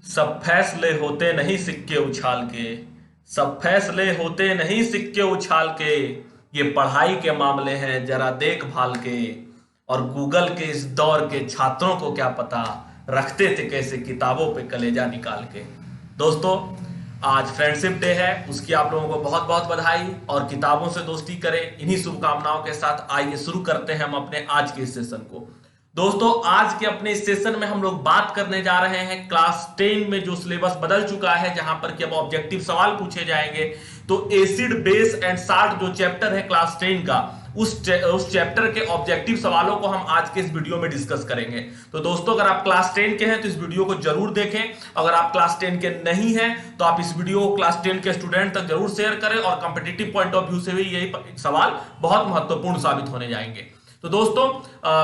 सब फैसले होते नहीं सिक्के उछाल के। सब फैसले होते नहीं सिक्के उछाल के। ये पढ़ाई के मामले हैं जरा देखभाल के। और गूगल के इस दौर के छात्रों को क्या पता रखते थे कैसे किताबों पे कलेजा निकाल के। दोस्तों, आज फ्रेंडशिप डे है, उसकी आप लोगों को बहुत बहुत बधाई। और किताबों से दोस्ती करें, इन्हीं शुभकामनाओं के साथ आइए शुरू करते हैं हम अपने आज के सेशन को। दोस्तों, आज के अपने इस सेशन में हम लोग बात करने जा रहे हैं क्लास 10 में जो सिलेबस बदल चुका है, जहां पर कि अब ऑब्जेक्टिव सवाल पूछे जाएंगे। तो एसिड बेस एंड साल्ट जो चैप्टर है क्लास 10 का, उस चैप्टर के ऑब्जेक्टिव सवालों को हम आज के इस वीडियो में डिस्कस करेंगे। तो दोस्तों, अगर आप क्लास 10 के हैं तो इस वीडियो को जरूर देखें। अगर आप क्लास 10 के नहीं हैं तो आप इस वीडियो को क्लास 10 के स्टूडेंट तक जरूर शेयर करें। और कॉम्पिटिटिव पॉइंट ऑफ व्यू से भी यही सवाल बहुत महत्वपूर्ण साबित होने जाएंगे। तो दोस्तों,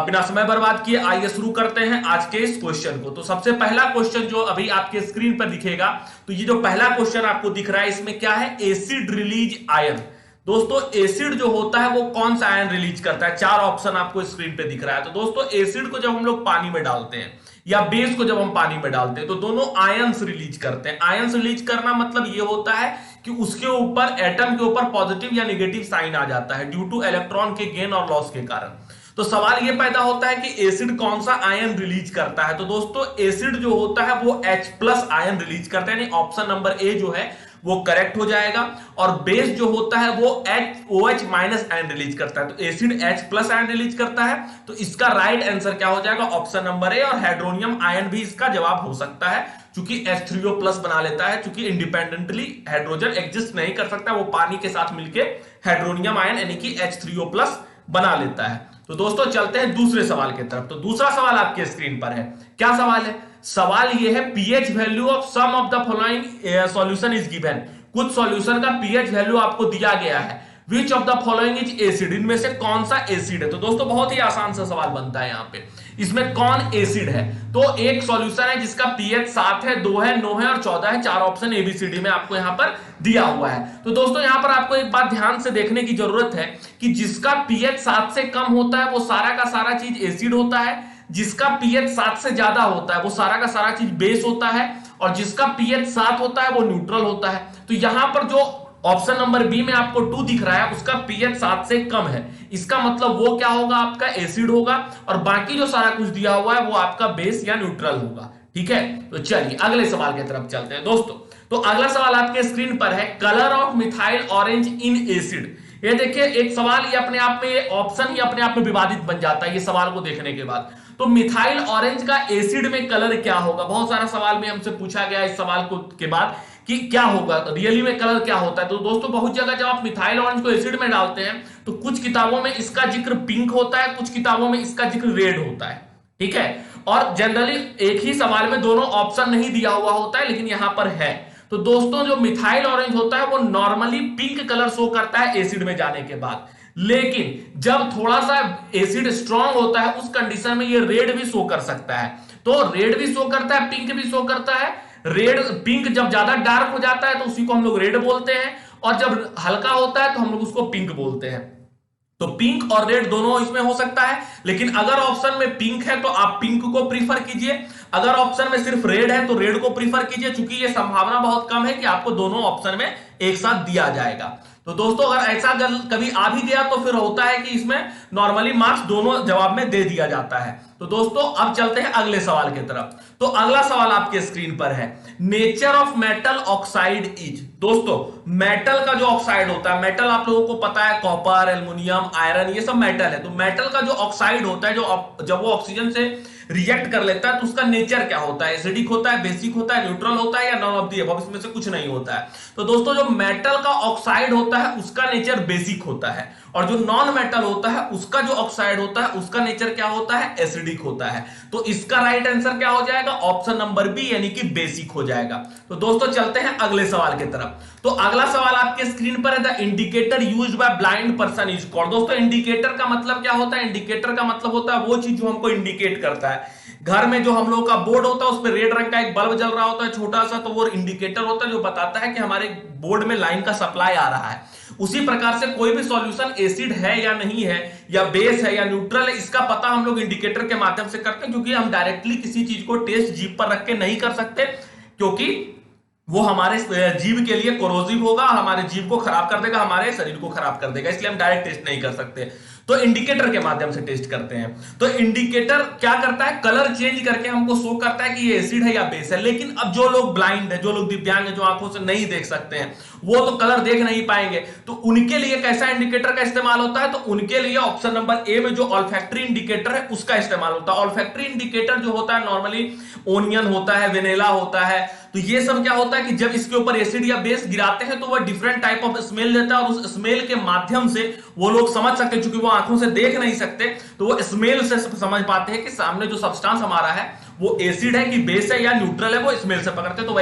बिना समय बर्बाद किए आइए शुरू करते हैं आज के इस क्वेश्चन को। तो सबसे पहला क्वेश्चन जो अभी आपके स्क्रीन पर दिखेगा, तो ये जो पहला क्वेश्चन आपको दिख रहा है, इसमें क्या है? Acid release ion. दोस्तों, एसिड जो होता है वो कौन सा आयन रिलीज करता है? चार ऑप्शन आपको स्क्रीन पे दिख रहा है। तो दोस्तों, एसिड को जब हम लोग पानी में डालते हैं या बेस को जब हम पानी में डालते हैं तो दोनों आयंस रिलीज करते हैं। आयंस रिलीज करना मतलब ये होता है कि उसके ऊपर, एटम के ऊपर पॉजिटिव या नेगेटिव साइन आ जाता है ड्यू टू इलेक्ट्रॉन के गेन और लॉस के कारण। तो सवाल ये पैदा होता है कि एसिड कौन सा आयन रिलीज करता है? तो दोस्तों, एसिड जो होता है वो H+ आयन रिलीज करता है, यानी ऑप्शन नंबर ए जो है वो करेक्ट हो जाएगा। और बेस जो होता है वो OH- आयन रिलीज करता है। तो एसिड H+ आयन रिलीज करता है, तो इसका राइट आंसर क्या हो जाएगा? Option number A. और हाइड्रोनियम आयन भी इसका जवाब हो सकता है, क्योंकि H3O+ बना लेता है, क्योंकि इंडिपेंडेंटली हाइड्रोजन एग्जिस्ट नहीं कर सकता, वो पानी के साथ मिलकर हाइड्रोनियम आयन यानी कि H3O+ बना लेता है। तो दोस्तों, चलते हैं दूसरे सवाल की तरफ। तो दूसरा सवाल आपके स्क्रीन पर है। क्या सवाल है? सवाल यह है, pH value of some of the following solution is given. कुछ सॉल्यूशन का पीएच वैल्यू आपको दिया गया है। Which of the following is acid, इनमें से कौन सा एसिड है? तो दोस्तों, बहुत ही आसान सा सवाल बनता है यहाँ पे, इसमें कौन एसिड है? तो एक सॉल्यूशन है जिसका पीएच 7 है, 2 है, 9 है और 14 है। चार ऑप्शन एबीसीडी में आपको यहाँ पर दिया हुआ है। तो दोस्तों, यहाँ पर आपको एक बात ध्यान से देखने की जरूरत है कि जिसका पीएच 7 से कम होता है वो सारा का सारा चीज एसिड होता है, जिसका पीएच 7 से ज्यादा होता है वो सारा का सारा चीज बेस होता है, और जिसका पीएच 7 होता है वो न्यूट्रल होता है। तो यहां पर जो ऑप्शन नंबर बी में आपको 2 दिख रहा है, उसका पीएच 7 से कम है, इसका मतलब वो क्या होगा? आपका एसिड होगा। और बाकी जो सारा कुछ दिया हुआ है वो आपका बेस या न्यूट्रल होगा। ठीक है, तो चलिए अगले सवाल की तरफ चलते हैं दोस्तों। तो अगला सवाल आपके स्क्रीन पर है, colour of methyl orange in acid. ये देखिए, एक सवाल ये अपने आप में, ऑप्शन ही अपने आप में विवादित बन जाता है ये सवाल को देखने के बाद। तो मिथाइल ऑरेंज का एसिड में कलर क्या होगा? बहुत सारा सवाल में हमसे पूछा गया इस सवाल को के बाद कि क्या होगा रियली में, कलर क्या होता है? तो दोस्तों, बहुत जगह जब आप मिथाइल ऑरेंज को एसिड में डालते हैं तो कुछ किताबों में इसका जिक्र पिंक होता है, कुछ किताबों में इसका जिक्र रेड होता है। ठीक है, और जनरली एक ही सवाल में दोनों ऑप्शन नहीं दिया हुआ होता है, लेकिन यहां पर है। तो दोस्तों, जो मिथाइल ऑरेंज होता है वो नॉर्मली पिंक कलर शो करता है एसिड में जाने के बाद, लेकिन जब थोड़ा सा एसिड स्ट्रांग होता है उस कंडीशन में ये रेड भी शो कर सकता है। तो रेड भी शो करता है, पिंक भी शो करता है। रेड, पिंक जब ज्यादा डार्क हो जाता है तो उसी को हम लोग रेड बोलते हैं, और जब हल्का होता है तो हम लोग उसको पिंक बोलते हैं। तो पिंक और रेड दोनों इसमें हो सकता है, लेकिन अगर ऑप्शन में पिंक है तो आप पिंक को प्रीफर कीजिए, अगर ऑप्शन में सिर्फ रेड है तो रेड को प्रीफर कीजिए, क्योंकि ये संभावना बहुत कम है कि आपको दोनों ऑप्शन में एक साथ दिया जाएगा। तो दोस्तों, अगर ऐसा कभी आ भी गया तो फिर होता है कि इसमें नॉर्मली मार्क्स दोनों जवाब में दे दिया जाता है। तो दोस्तों, अब चलते हैं अगले सवाल की तरफ। तो अगला सवाल आपके स्क्रीन पर है, nature of metal oxide is. दोस्तों, मेटल का जो ऑक्साइड होता है, मेटल आप लोगों को पता है कॉपर, एल्युमिनियम, आयरन, ये सब मेटल है। तो मेटल का जो ऑक्साइड होता है, जो जब वो ऑक्सीजन से रिएक्ट कर लेता है तो उसका नेचर क्या होता है? एसिडिक होता है, बेसिक होता है, न्यूट्रल होता है, या नॉन ऑफ दी अबव, इसमें से कुछ नहीं होता है? तो दोस्तों, जो मेटल का ऑक्साइड होता है उसका नेचर बेसिक होता है, और जो नॉन मेटल होता है उसका जो ऑक्साइड होता है उसका नेचर क्या होता है? एसिडिक होता है। तो इसका राइट आंसर क्या हो जाएगा? ऑप्शन नंबर बी, यानी कि बेसिक हो जाएगा। तो दोस्तों, चलते हैं अगले सवाल की तरफ। तो अगला सवाल आपके स्क्रीन पर है, the indicator used by blind person is called. दोस्तों, इंडिकेटर का मतलब क्या होता है? इंडिकेटर का मतलब होता है वो चीज जो हमको इंडिकेट करता है। घर में जो हम लोगों का बोर्ड होता है उस पर रेड रंग का एक बल्ब जल रहा होता है छोटा सा, तो वो इंडिकेटर होता है जो बताता है कि हमारे बोर्ड में लाइन का सप्लाई आ रहा है। उसी प्रकार से कोई भी सॉल्यूशन एसिड है या नहीं है, या बेस है या न्यूट्रल है, इसका पता हम लोग इंडिकेटर के माध्यम से करते हैं, क्योंकि हम डायरेक्टली किसी चीज को टेस्ट जीप पर रख के नहीं कर सकते, क्योंकि वो हमारे जीव के लिए कोरोसिव होगा और हमारे जीव को खराब कर देगा, हमारे शरीर को खराब कर देगा, इसलिए हम डायरेक्ट टेस्ट नहीं कर सकते। तो इंडिकेटर के माध्यम से टेस्ट करते हैं। तो इंडिकेटर क्या करता है, कलर चेंज करके हमको शो करता है कि ये एसिड है या बेस है। लेकिन अब जो लोग ब्लाइंड है, जो लोग दिव्यांग है, जो आंखों से नहीं देख सकते हैं, वो तो कलर देख नहीं पाएंगे, तो उनके लिए कैसा इंडिकेटर का इस्तेमाल होता है, तो उनके लिए ऑप्शन नंबर ए में जो ऑल्फैक्टरी इंडिकेटर है उसका इस्तेमाल होता है। ऑल्फैक्टरी इंडिकेटर जो होता है नॉर्मली ओनियन होता है, वेनिला होता है, तो ये सब क्या होता है कि जब इसके ऊपर एसिड या बेस गिराते हैं तो वह डिफरेंट टाइप ऑफ स्मेल देता है और उस स्मेल के माध्यम से वो लोग समझ सकते हैं, चूंकि वो आंखों से देख नहीं सकते, तो वो स्मेल से समझ पाते हैं कि सामने जो सब्सटेंस हमारा है वो एसिड है कि बेस है या न्यूट्रल है, वो स्मेल से पकड़ते हैं। तो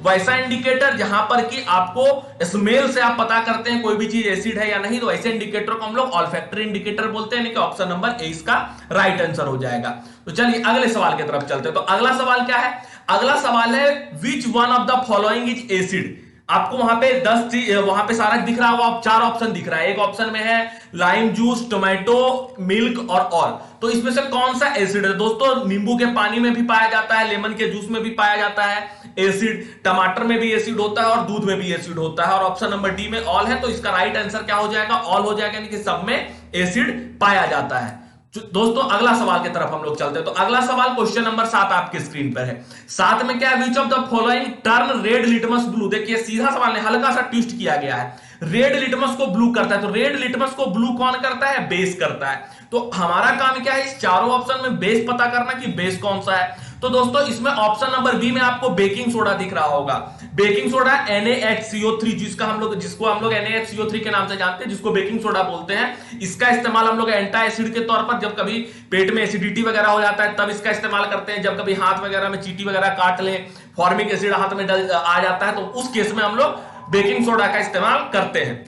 वैसा इंडिकेटर जहां पर कि आपको स्मेल से आप पता करते हैं कोई भी चीज एसिड है या नहीं, तो ऐसे इंडिकेटर को हम लोग ऑल्फैक्टरी इंडिकेटर बोलते हैं। ऑप्शन नंबर ए इसका राइट आंसर हो जाएगा। तो चलिए अगले सवाल की तरफ चलते हैं। तो अगला सवाल क्या है, अगला सवाल है which one of the following is acid. आपको वहां पे 10 चीज वहां पे सारा दिख रहा होगा, 4 ऑप्शन दिख रहा है। एक ऑप्शन में है लाइम जूस, टोमेटो, मिल्क और तो इसमें से कौन सा एसिड है। दोस्तों नींबू के पानी में भी पाया जाता है, लेमन के जूस में भी पाया जाता है एसिड, टमाटर में भी एसिड होता है और दूध में भी एसिड होता है। और ऑप्शन नंबर डी में ऑल है, तो इसका राइट आंसर क्या हो जाएगा, ऑल हो जाएगा, यानी कि सब में एसिड पाया जाता है। दोस्तों अगला सवाल की तरफ हम लोग चलते हैं। तो अगला सवाल क्वेश्चन नंबर 7 आपके स्क्रीन पर है। 7 में क्या है, which of the following turn red litmus blue. देखिए सीधा सवाल नहीं, हल्का सा ट्विस्ट किया गया है। रेड लिटमस को ब्लू करता है, तो रेड लिटमस को ब्लू कौन करता है, बेस करता है। तो हमारा काम क्या है, इस चारों ऑप्शन में बेस पता करना कि बेस कौन सा है। तो दोस्तों इसमें ऑप्शन नंबर बी में आपको बेकिंग सोडा दिख रहा होगा। बेकिंग सोडा NaHCO3, जिसको हम लोग NaHCO3 के नाम से जानते हैं, जिसको बेकिंग सोडा बोलते हैं। इसका इस्तेमाल हम लोग एंटी एसिड के तौर पर, जब कभी पेट में एसिडिटी वगैरह हो जाता है तब इसका इस्तेमाल करते हैं। जब कभी हाथ वगैरह में चींटी वगैरह काट ले, फॉर्मिक एसिड हाथ में आ जाता है, तो उस केस में हम लोग बेकिंग सोडा का इस्तेमाल करते हैं।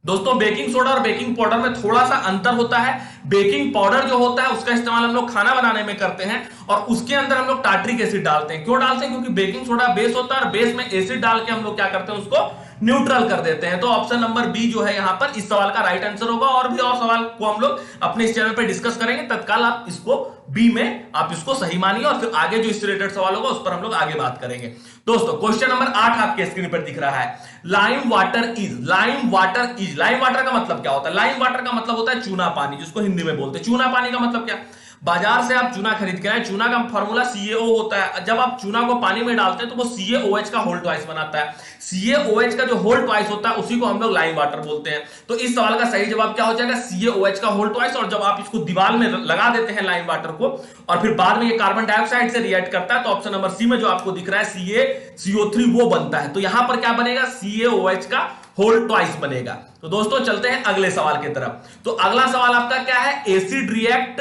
दोस्तों बेकिंग सोडा और बेकिंग पाउडर में थोड़ा सा अंतर होता है। बेकिंग पाउडर जो होता है उसका इस्तेमाल हम लोग खाना बनाने में करते हैं और उसके अंदर हम लोग टार्ट्रिक एसिड डालते हैं। क्यों डालते हैं, क्योंकि बेकिंग सोडा बेस होता है और बेस में एसिड डाल के हम लोग क्या करते हैं, उसको न्यूट्रल कर देते हैं। तो ऑप्शन नंबर बी जो है यहां पर इस सवाल का राइट आंसर होगा। और भी और सवाल को हम लोग अपने इस चैनल पे डिस्कस करेंगे, तत्काल आप इसको बी में आप इसको सही मानिए और फिर आगे जो इससे रिलेटेड सवाल होगा उस पर हम लोग आगे बात करेंगे। दोस्तों क्वेश्चन नंबर 8 आपके स्क्रीन पर दिख रहा है। Lime water is, lime water is, lime water का मतलब क्या होता है, लाइम वाटर का मतलब होता है चूना पानी, जिसको हिंदी में बोलते हैं। चूना पानी का मतलब क्या, बाजार से आप चूना खरीद के आए, चूना का फॉर्मूला CaO होता है। जब आप चूना को पानी में डालते हैं तो वो CaOH का होल ट्वाइस बनाता है। CaOH का जो होल ट्वाइस होता है उसी को हम लोग लाइम वाटर बोलते हैं। तो इस सवाल का सही जवाब क्या हो जाएगा, CaOH का होल ट्वाइस। और जब आप इसको दीवार में लगा देते हैं लाइम वाटर को और फिर बाद में ये कार्बन डाइऑक्साइड से रिएक्ट करता है, तो ऑप्शन नंबर सी में जो आपको दिख रहा है CaCO3 वो बनता है। तो यहां पर क्या बनेगा, CaOH का होल ट्वाइस बनेगा। तो दोस्तों चलते हैं अगले सवाल की तरफ। तो अगला सवाल आपका क्या है, acid react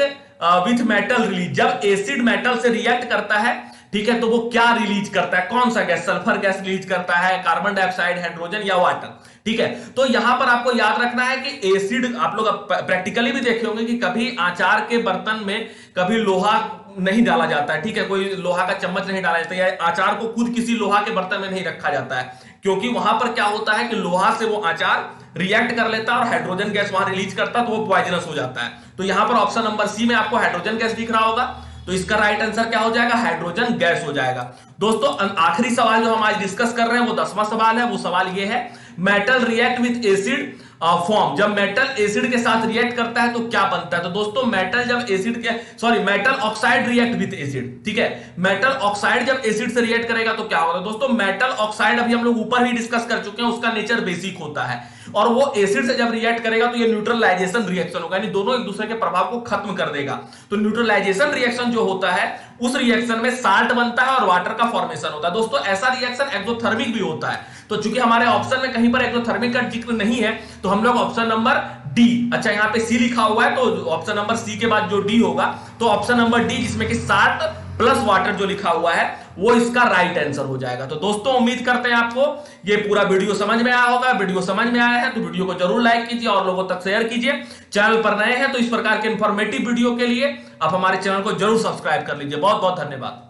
with metal release. जब एसिड मेटल से रिएक्ट करता है, ठीक है, तो वो क्या रिलीज करता है, कौन सा गैस, सल्फर गैस रिलीज करता है, कार्बन डाइऑक्साइड, हाइड्रोजन या वाटर। ठीक है, तो यहां पर आपको याद रखना है कि एसिड, आप लोग प्रैक्टिकली भी देखे होंगे कि कभी अचार के बर्तन में कभी लोहा नहीं डाला जाता है। ठीक है, कोई लोहा का चम्मच नहीं डाला जाता है, या अचार को खुद किसी लोहा के बर्तन में नहीं रखा जाता है, क्योंकि वहां पर क्या होता है कि लोहा से वो अचार रिएक्ट कर लेता है और हाइड्रोजन गैस वहां रिलीज करता है, तो वो पॉइजनस हो जाता है। तो यहां पर ऑप्शन नंबर सी में आपको हाइड्रोजन गैस दिख रहा होगा, तो इसका राइट आंसर क्या हो जाएगा, हाइड्रोजन गैस हो जाएगा। दोस्तों आखिरी सवाल जो हम आज डिस्कस कर रहे हैं वो 10वां सवाल है। वो सवाल ये है, metal react with acid form. जब मेटल एसिड के साथ रिएक्ट करता है तो क्या बनता है। तो दोस्तों मेटल जब एसिड के metal oxide react with acid, ठीक है, मेटल ऑक्साइड जब एसिड से रिएक्ट करेगा तो क्या होगा। दोस्तों मेटल ऑक्साइड अभी हम लोग ऊपर ही डिस्कस कर चुके हैं, उसका नेचर बेसिक होता है और वो एसिड से जब रिएक्ट करेगा तो ये न्यूट्रलाइजेशन रिएक्शन होगा, यानी दोनों एक दूसरे के प्रभाव को खत्म कर देगा। तो न्यूट्रलाइजेशन रिएक्शन जो होता है उस रिएक्शन में साल्ट बनता है और वाटर का फॉर्मेशन होता है। दोस्तों ऐसा रिएक्शन एक्सोथर्मिक भी होता है। तो चूंकि हमारे ऑप्शन में कहीं पर एक्सोथर्मिक का जिक्र नहीं है तो हम लोग ऑप्शन नंबर डी, अच्छा यहाँ पे सी लिखा हुआ है तो ऑप्शन नंबर सी के बाद जो डी होगा तो ऑप्शन नंबर डी, जिसमें कि साल्ट प्लस वाटर जो लिखा हुआ है वो इसका राइट आंसर हो जाएगा। तो दोस्तों उम्मीद करते हैं आपको ये पूरा वीडियो समझ में आया होगा। वीडियो समझ में आया है तो वीडियो को जरूर लाइक कीजिए और लोगों तक शेयर कीजिए। चैनल पर नए हैं तो इस प्रकार के इंफॉर्मेटिव वीडियो के लिए आप हमारे चैनल को जरूर सब्सक्राइब कर लीजिए। बहुत बहुत धन्यवाद।